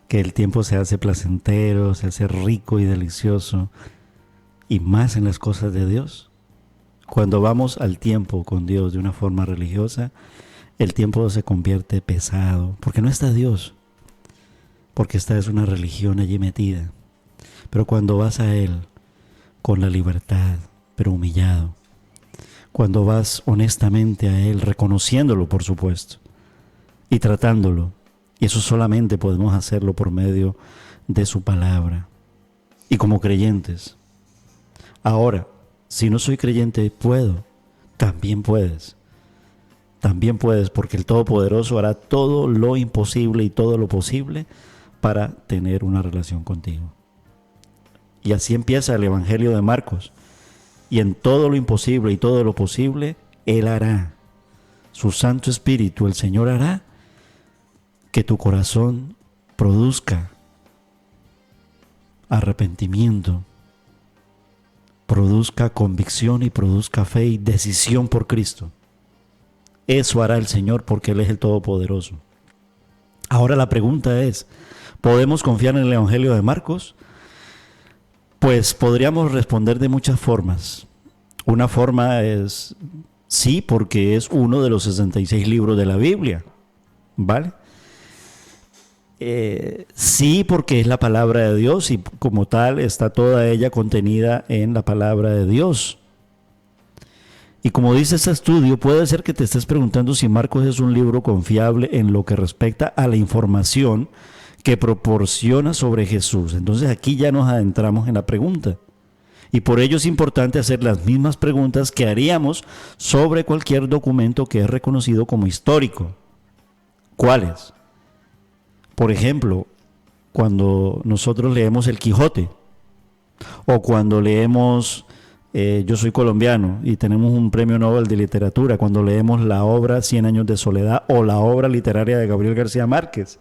que el tiempo se hace placentero, se hace rico y delicioso, y más en las cosas de Dios? Cuando vamos al tiempo con Dios de una forma religiosa, el tiempo se convierte pesado, porque no está Dios, porque esta es una religión allí metida. Pero cuando vas a Él con la libertad, pero humillado, cuando vas honestamente a Él, reconociéndolo por supuesto, y tratándolo, y eso solamente podemos hacerlo por medio de su palabra, y como creyentes. Ahora, si no soy creyente, puedo, también puedes, porque el Todopoderoso hará todo lo imposible y todo lo posible para tener una relación contigo. Y así empieza el Evangelio de Marcos. Y en todo lo imposible y todo lo posible, Él hará. Su Santo Espíritu, el Señor, hará que tu corazón produzca arrepentimiento, produzca convicción y produzca fe y decisión por Cristo. Eso hará el Señor porque Él es el Todopoderoso. Ahora la pregunta es, ¿podemos confiar en el Evangelio de Marcos? Pues podríamos responder de muchas formas. Una forma es sí, porque es uno de los 66 libros de la Biblia, ¿vale? Sí, porque es la palabra de Dios y como tal está toda ella contenida en la palabra de Dios. Y como dice este estudio, puede ser que te estés preguntando si Marcos es un libro confiable en lo que respecta a la información que proporciona sobre Jesús. Entonces aquí ya nos adentramos en la pregunta. Y por ello es importante hacer las mismas preguntas que haríamos sobre cualquier documento que es reconocido como histórico. ¿Cuáles? Por ejemplo, cuando nosotros leemos El Quijote, o cuando leemos, yo soy colombiano y tenemos un premio Nobel de literatura, cuando leemos la obra 100 años de soledad o la obra literaria de Gabriel García Márquez,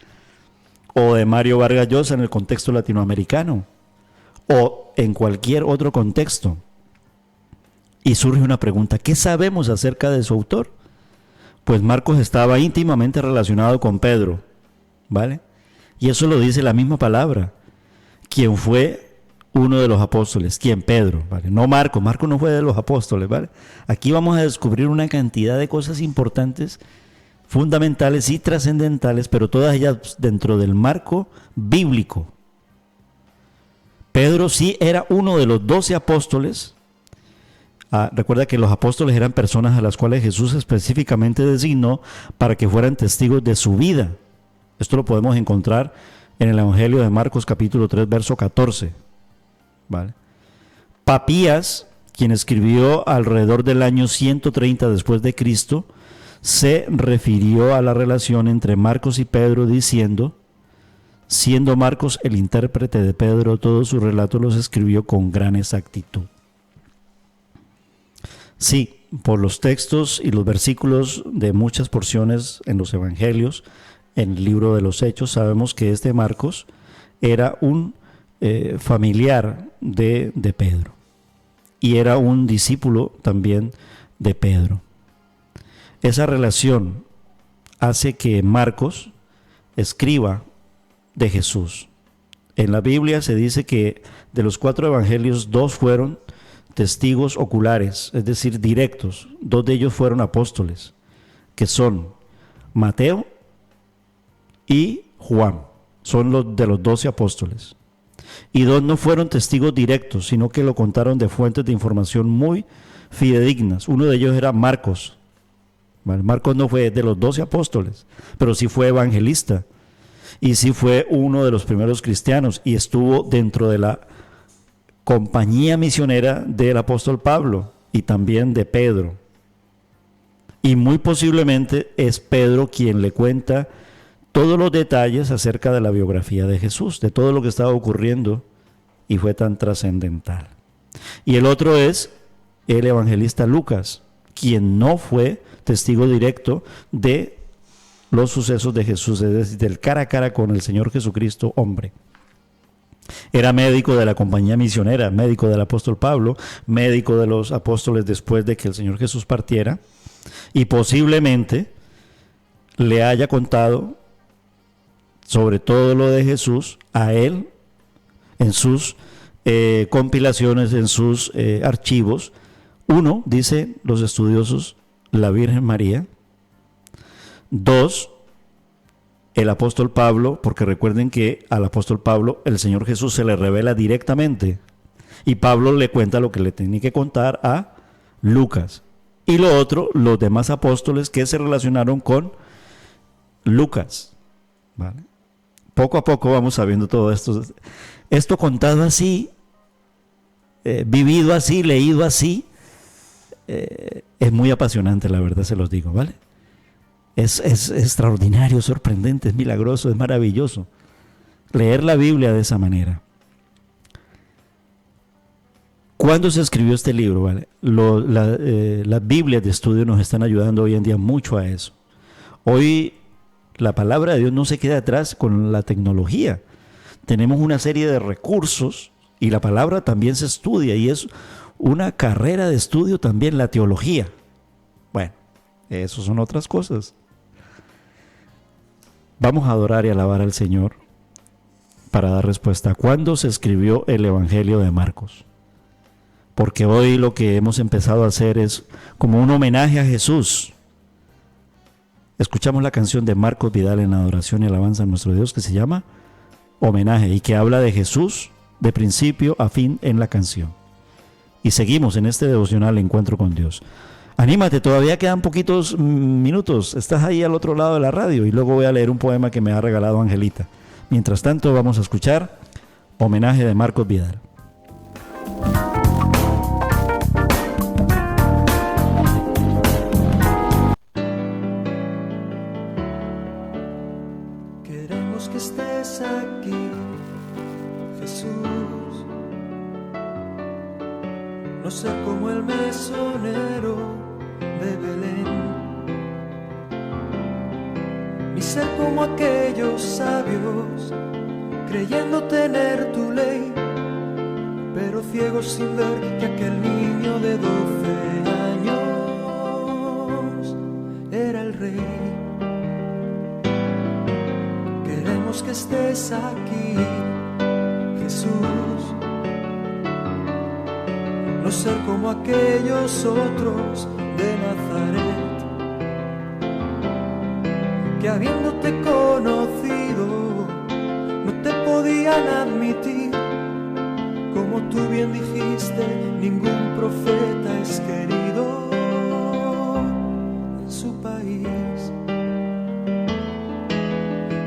o de Mario Vargas Llosa en el contexto latinoamericano, o en cualquier otro contexto. Y surge una pregunta, ¿qué sabemos acerca de su autor? Pues Marcos estaba íntimamente relacionado con Pedro, ¿vale? Y eso lo dice la misma palabra, quien fue uno de los apóstoles, quien Pedro, ¿vale? No Marcos no fue de los apóstoles, ¿vale? Aquí vamos a descubrir una cantidad de cosas importantes, fundamentales y trascendentales, pero todas ellas dentro del marco bíblico. Pedro sí era uno de los 12 apóstoles. Recuerda que los apóstoles eran personas a las cuales Jesús específicamente designó para que fueran testigos de su vida. Esto lo podemos encontrar en el Evangelio de Marcos capítulo 3, verso 14. ¿Vale? Papías, quien escribió alrededor del año 130 después de Cristo, se refirió a la relación entre Marcos y Pedro diciendo, siendo Marcos el intérprete de Pedro, todos sus relatos los escribió con gran exactitud. Sí, por los textos y los versículos de muchas porciones en los evangelios, en el libro de los Hechos, sabemos que este Marcos era un familiar de Pedro y era un discípulo también de Pedro. Esa relación hace que Marcos escriba de Jesús. En la Biblia se dice que de los 4 evangelios, 2 fueron testigos oculares, es decir, directos. 2 de ellos fueron apóstoles, que son Mateo y Juan. Son los de los 12 apóstoles. Y 2 no fueron testigos directos, sino que lo contaron de fuentes de información muy fidedignas. Uno de ellos era Marcos. Marcos no fue de los 12 apóstoles, pero sí fue evangelista y sí fue uno de los primeros cristianos y estuvo dentro de la compañía misionera del apóstol Pablo y también de Pedro. Y muy posiblemente es Pedro quien le cuenta todos los detalles acerca de la biografía de Jesús, de todo lo que estaba ocurriendo y fue tan trascendental. Y el otro es el evangelista Lucas, quien no fue testigo directo de los sucesos de Jesús, es decir, del cara a cara con el Señor Jesucristo, hombre. Era médico de la compañía misionera, médico del apóstol Pablo, médico de los apóstoles después de que el Señor Jesús partiera, y posiblemente le haya contado sobre todo lo de Jesús a él en sus compilaciones, en sus archivos. Uno, dicen los estudiosos, la Virgen María. Dos, el apóstol Pablo, porque recuerden que al apóstol Pablo el Señor Jesús se le revela directamente y Pablo le cuenta lo que le tenía que contar a Lucas. Y lo otro, los demás apóstoles que se relacionaron con Lucas. ¿Vale? Poco a poco vamos sabiendo todo esto. Esto contado así, vivido así, leído así, es muy apasionante, la verdad se los digo, ¿vale? Es extraordinario, sorprendente, es milagroso, es maravilloso leer la Biblia de esa manera. ¿Cuándo se escribió este libro? ¿Vale? Las Biblias de estudio nos están ayudando hoy en día mucho a eso. Hoy la palabra de Dios no se queda atrás con la tecnología. Tenemos una serie de recursos y la palabra también se estudia y es una carrera de estudio también la teología. Bueno, eso son otras cosas. Vamos a adorar y alabar al Señor para dar respuesta. ¿Cuándo se escribió el Evangelio de Marcos? Porque hoy lo que hemos empezado a hacer es como un homenaje a Jesús. Escuchamos la canción de Marcos Vidal en adoración y alabanza a nuestro Dios que se llama Homenaje y que habla de Jesús de principio a fin en la canción. Y seguimos en este devocional Encuentro con Dios. Anímate, todavía quedan poquitos minutos. Estás ahí al otro lado de la radio y luego voy a leer un poema que me ha regalado Angelita. Mientras tanto vamos a escuchar Homenaje de Marcos Vidal. Queremos que estés aquí, Jesús. No ser como el mesonero de Belén, ni ser como aquellos sabios creyendo tener tu ley, pero ciegos sin ver que aquel niño de 12 años era el rey. Queremos que estés aquí, Jesús. No ser como aquellos otros de Nazaret, que habiéndote conocido no te podían admitir. Como tú bien dijiste, ningún profeta es querido en su país.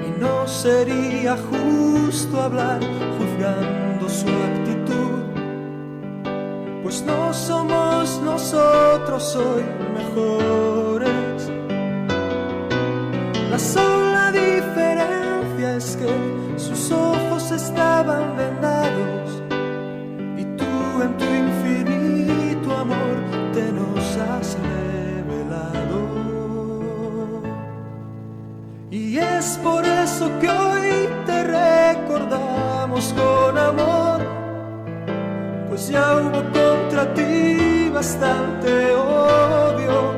Y no sería justo hablar juzgando su actitud, pues no somos nosotros hoy mejores. La sola diferencia es que sus ojos estaban vendados y tú en tu infinito amor te nos has revelado. Y es por eso que hoy te recordamos con amor, pues ya hubo contra ti bastante odio,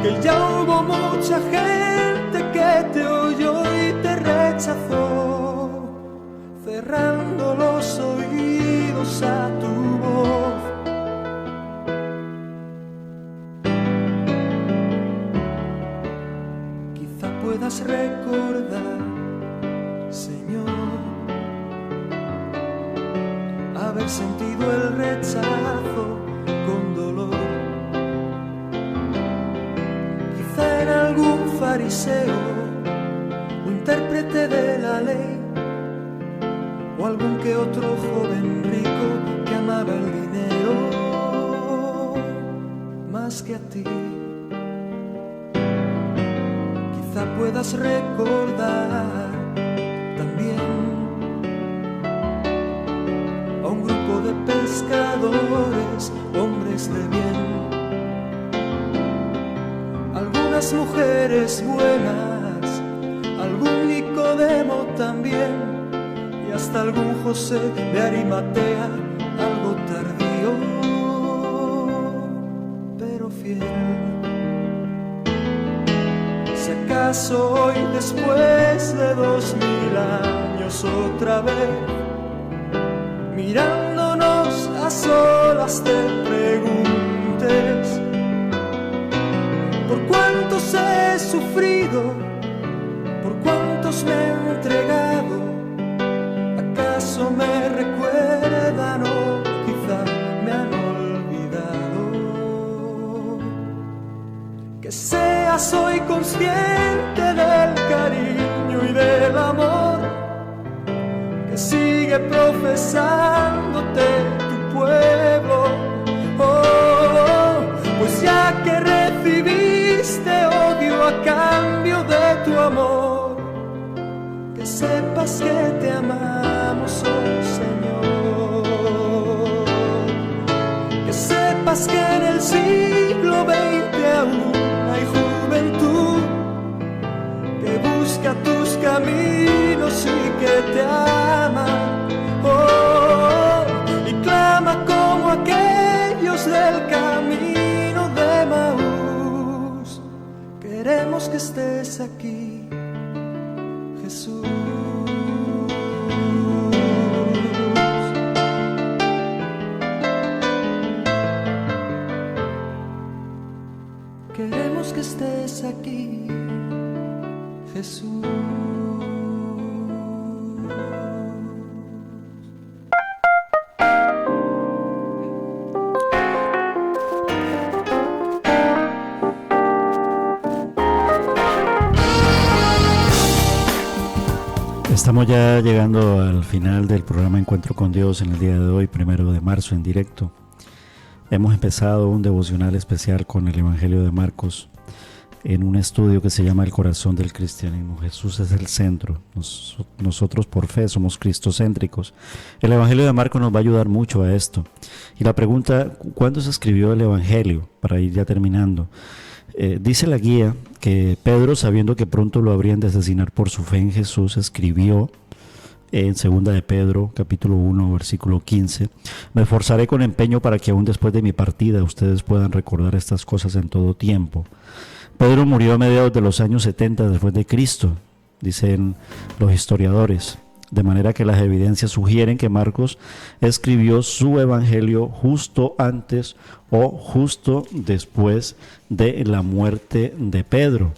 que ya hubo mucha gente que te oyó y te rechazó, cerrando los oídos a tu voz. Quizá puedas recordar, Señor, haber sentido el rechazo con dolor. Quizá en algún fariseo o intérprete de la ley, o algún que otro joven rico que amaba el dinero más que a ti. Quizá puedas recordar también a un grupo de pescadores, hombres de bien, algunas mujeres buenas, algún Nicodemo también, y hasta algún José de Arimatea, algo tardío, pero fiel. Si acaso hoy, después de 2000 años, otra vez, mirándonos a solas, te preguntes por cuántos he sufrido, por cuántos me he entregado. ¿Acaso me recuerdan o quizá me han olvidado? Que seas hoy consciente del cariño y del amor que sigue profesándote tu pueblo. Oh, pues ya que recibiste odio a cambio de tu amor, que sepas que te amamos, oh Señor. Que sepas que en el siglo XX aún hay juventud que busca tus caminos y que te ama, oh, y clama como aquellos del camino de Maús. Queremos que estés aquí, Jesús. Queremos que estés aquí, Jesús. Estamos ya llegando al final del programa Encuentro con Dios en el día de hoy, 1 de marzo, en directo. Hemos empezado un devocional especial con el Evangelio de Marcos en un estudio que se llama El corazón del cristianismo. Jesús es el centro. Nosotros por fe somos cristocéntricos. El Evangelio de Marcos nos va a ayudar mucho a esto. Y la pregunta, ¿cuándo se escribió el Evangelio? Para ir ya terminando. Dice la guía que Pedro, sabiendo que pronto lo habrían de asesinar por su fe en Jesús, escribió en 2 de Pedro, capítulo 1, versículo 15: me esforzaré con empeño para que aún después de mi partida ustedes puedan recordar estas cosas en todo tiempo. Pedro murió a mediados de los años 70 después de Cristo, dicen los historiadores, de manera que las evidencias sugieren que Marcos escribió su evangelio justo antes o justo después de la muerte de Pedro,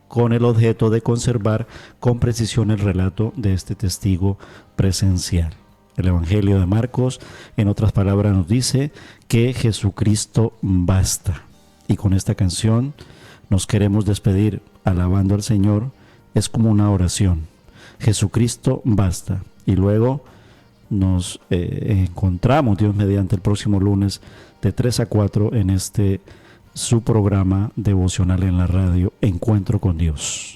con el objeto de conservar con precisión el relato de este testigo presencial. El Evangelio de Marcos, en otras palabras, nos dice que Jesucristo basta. Y con esta canción nos queremos despedir alabando al Señor. Es como una oración. Jesucristo basta. Y luego nos encontramos, Dios mediante, el próximo lunes de 3 a 4 en su programa devocional en la radio, Encuentro con Dios.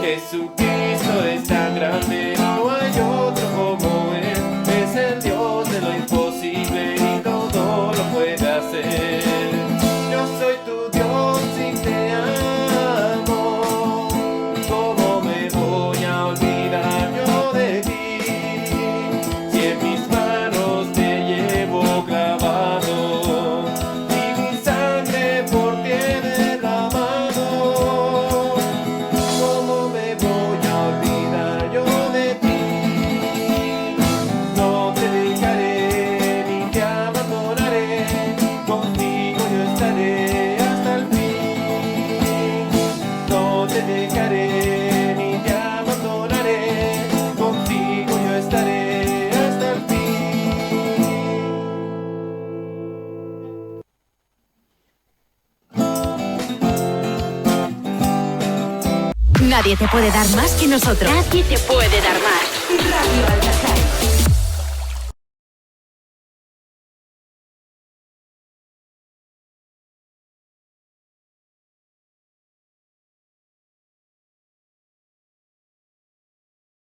Jesucristo es tan grande, no hay otro como Él, es el Dios. Nadie te puede dar más que nosotros. Nadie te puede dar más. Radio Al Cazar.